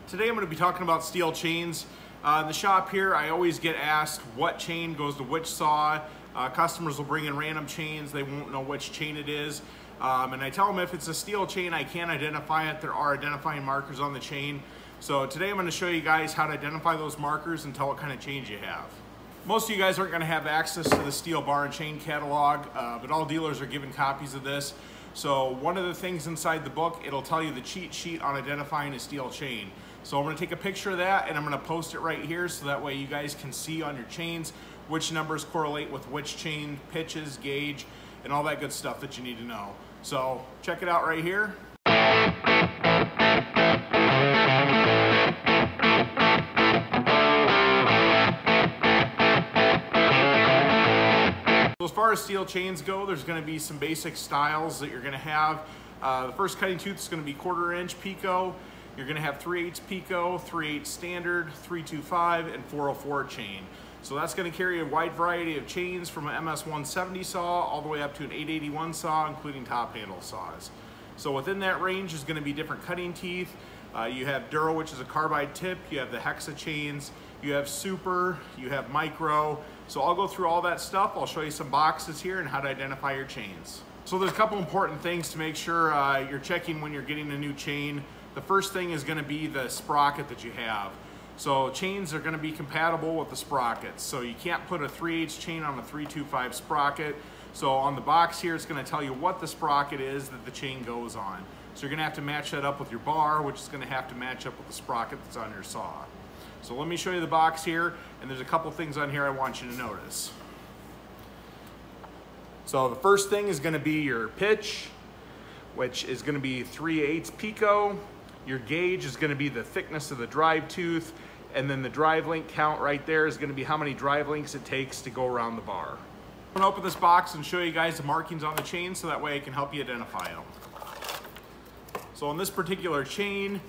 Today I'm going to be talking about Stihl chains. In the shop here, I always get asked what chain goes to which saw. Customers will bring in random chains, they won't know which chain it is. And I tell them if it's a Stihl chain, I can identify it. There are identifying markers on the chain. So today I'm going to show you guys how to identify those markers and tell what kind of chains you have. Most of you guys aren't going to have access to the Stihl bar and chain catalog, but all dealers are given copies of this. So one of the things inside the book, it'll tell you the cheat sheet on identifying a Stihl chain. So I'm going to take a picture of that and I'm going to post it right here so that way you guys can see on your chains which numbers correlate with which chain, pitches, gauge, and all that good stuff that you need to know. So check it out right here. As far as Stihl chains go, there's going to be some basic styles that you're going to have. The first cutting tooth is going to be 1/4 inch Pico. You're going to have 3/8 Pico, 3/8 standard, 325, and 404 chain. So that's going to carry a wide variety of chains from an MS-170 saw all the way up to an 881 saw, including top handle saws. So within that range is going to be different cutting teeth. You have Duro, which is a carbide tip. You have the Hexa chains. You have Super. You have Micro. So I'll go through all that stuff. I'll show you some boxes here and how to identify your chains. So there's a couple important things to make sure you're checking when you're getting a new chain. The first thing is going to be the sprocket that you have. So chains are going to be compatible with the sprockets. So you can't put a 3/8 chain on a 325 sprocket. So on the box here, it's going to tell you what the sprocket is that the chain goes on. So you're going to have to match that up with your bar, which is going to have to match up with the sprocket that's on your saw. So let me show you the box here, and there's a couple things on here I want you to notice. So the first thing is going to be your pitch, which is going to be 3/8 Pico. Your gauge is going to be the thickness of the drive tooth, and then the drive link count right there is going to be how many drive links it takes to go around the bar. I'm going to open this box and show you guys the markings on the chain so that way I can help you identify them. So on this particular chain,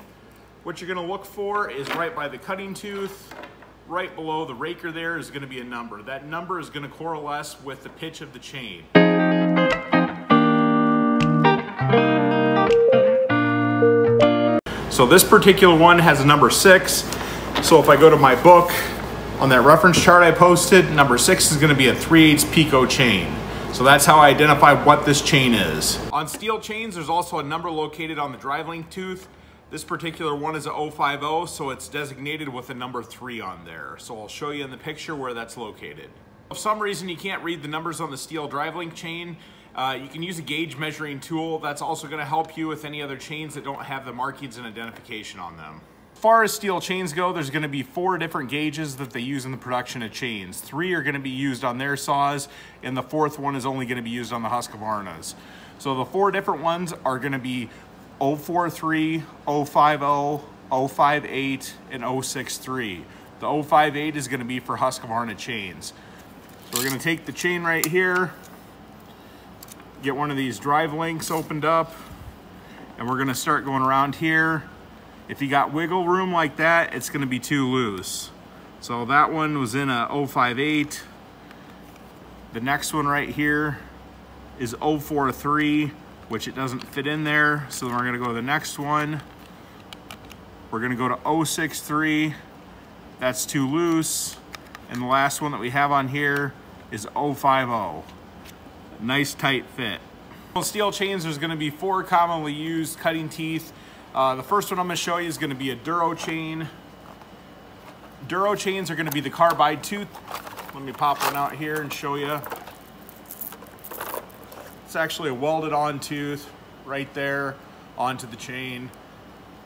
what you're going to look for is right by the cutting tooth, right below the raker there is going to be a number. That number is going to coalesce with the pitch of the chain. So this particular one has a number 6. So if I go to my book, on that reference chart I posted, number 6 is going to be a 3/8 Pico chain. So that's how I identify what this chain is. On Stihl chains, there's also a number located on the drive link tooth. This particular one is a 050, so it's designated with a number 3 on there. So I'll show you in the picture where that's located. If for some reason you can't read the numbers on the Stihl drive link chain, you can use a gauge measuring tool. That's also going to help you with any other chains that don't have the markings and identification on them. As far as Stihl chains go, there's going to be 4 different gauges that they use in the production of chains. 3 are going to be used on their saws, and the 4th one is only going to be used on the Husqvarnas. So the 4 different ones are going to be 043, 050, 058, and 063. The 058 is going to be for Husqvarna chains. So we're going to take the chain right here, get one of these drive links opened up, and we're going to start going around here. If you got wiggle room like that, it's going to be too loose. So that one was in a 058. The next one right here is 043, which it doesn't fit in there. So we're going to go to the next one. We're going to go to 063. That's too loose. And the last one that we have on here is 050. Nice tight fit. On Stihl chains, there's going to be 4 commonly used cutting teeth. The first one I'm going to show you is going to be a Duro chain. Duro chains are going to be the carbide tooth. Let me pop one out here and show you. It's actually a welded on tooth right there onto the chain.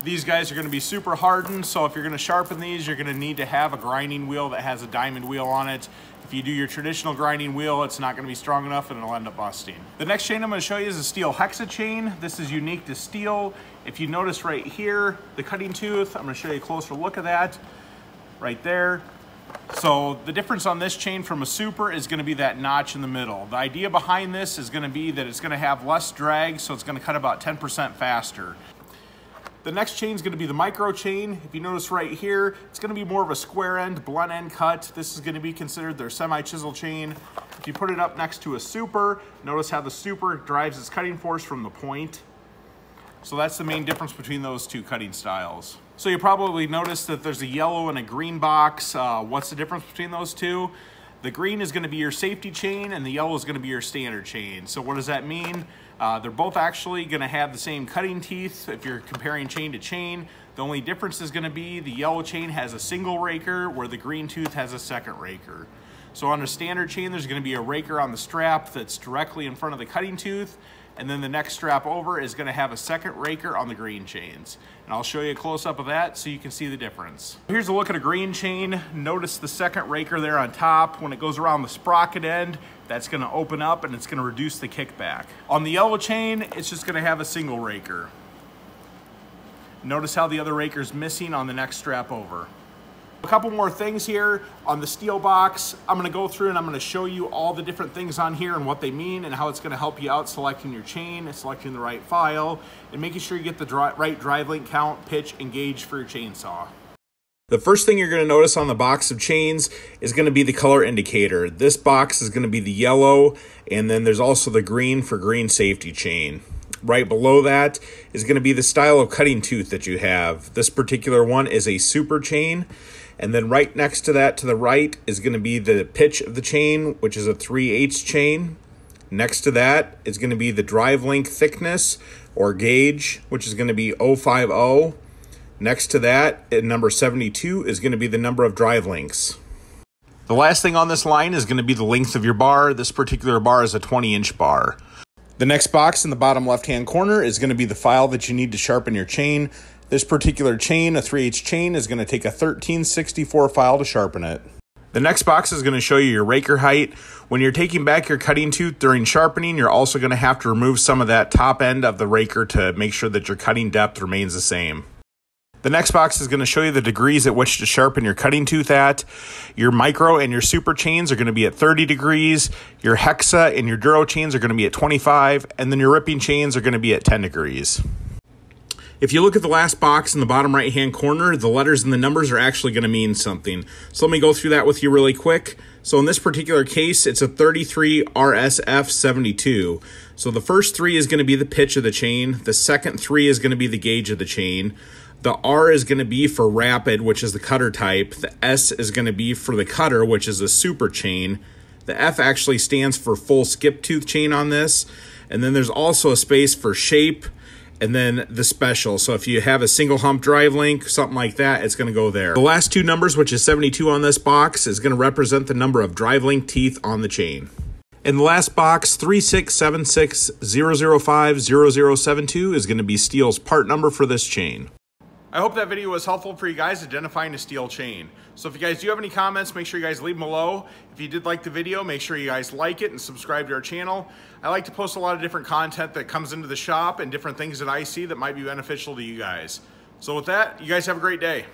These guys are going to be super hardened, so if you're going to sharpen these, you're going to need to have a grinding wheel that has a diamond wheel on it. If you do your traditional grinding wheel, it's not going to be strong enough and it'll end up busting. The next chain I'm going to show you is a Stihl Hexa chain. This is unique to Stihl. If you notice right here, the cutting tooth, I'm going to show you a closer look at that right there. So the difference on this chain from a Super is going to be that notch in the middle. The idea behind this is going to be that it's going to have less drag, so it's going to cut about 10% faster. The next chain is going to be the Micro chain. If you notice right here, it's going to be more of a square end, blunt end cut. This is going to be considered their semi-chisel chain. If you put it up next to a Super, notice how the Super drives its cutting force from the point. So that's the main difference between those two cutting styles. So you probably noticed that there's a yellow and a green box. What's the difference between those two? The green is going to be your safety chain and the yellow is going to be your standard chain. So what does that mean? They're both actually going to have the same cutting teeth if you're comparing chain to chain. The only difference is going to be the yellow chain has a single raker where the green tooth has a second raker. So on a standard chain, there's going to be a raker on the strap that's directly in front of the cutting tooth, and then the next strap over is going to have a second raker on the green chains. And I'll show you a close-up of that so you can see the difference. Here's a look at a green chain. Notice the second raker there on top. When it goes around the sprocket end, that's going to open up and it's going to reduce the kickback. On the yellow chain, it's just going to have a single raker. Notice how the other raker is missing on the next strap over. A couple more things here on the Stihl box. I'm going to go through and I'm going to show you all the different things on here and what they mean and how it's going to help you out selecting your chain and selecting the right file and making sure you get the right drive link count, pitch, and gauge for your chainsaw. The first thing you're going to notice on the box of chains is going to be the color indicator. This box is going to be the yellow, and then there's also the green for green safety chain. Right below that is going to be the style of cutting tooth that you have. This particular one is a super chain. And then right next to that to the right is going to be the pitch of the chain, which is a 3/8 chain. Next to that is going to be the drive link thickness or gauge, which is going to be 050. Next to that, at number 72, is going to be the number of drive links. The last thing on this line is going to be the length of your bar. This particular bar is a 20-inch bar. The next box in the bottom left-hand corner is going to be the file that you need to sharpen your chain. This particular chain, a 3/8 chain, is going to take a 1364 file to sharpen it. The next box is going to show you your raker height. When you're taking back your cutting tooth during sharpening, you're also going to have to remove some of that top end of the raker to make sure that your cutting depth remains the same. The next box is going to show you the degrees at which to sharpen your cutting tooth at. Your micro and your super chains are going to be at 30 degrees. Your hexa and your duro chains are going to be at 25. And then your ripping chains are going to be at 10 degrees. If you look at the last box in the bottom right-hand corner, the letters and the numbers are actually going to mean something. So let me go through that with you really quick. So in this particular case, it's a 33 RSF 72. So the first 3 is going to be the pitch of the chain. The second 3 is going to be the gauge of the chain. The R is going to be for rapid, which is the cutter type. The S is going to be for the cutter, which is a super chain. The F actually stands for full skip tooth chain on this. And then there's also a space for shape and then the special. So if you have a single hump drive link, something like that, it's going to go there. The last 2 numbers, which is 72 on this box, is going to represent the number of drive link teeth on the chain. In the last box, 36760050072 is going to be Stihl's part number for this chain. I hope that video was helpful for you guys identifying a Stihl chain. So if you guys do have any comments, make sure you guys leave them below. If you did like the video, make sure you guys like it and subscribe to our channel. I like to post a lot of different content that comes into the shop and different things that I see that might be beneficial to you guys. So with that, you guys have a great day.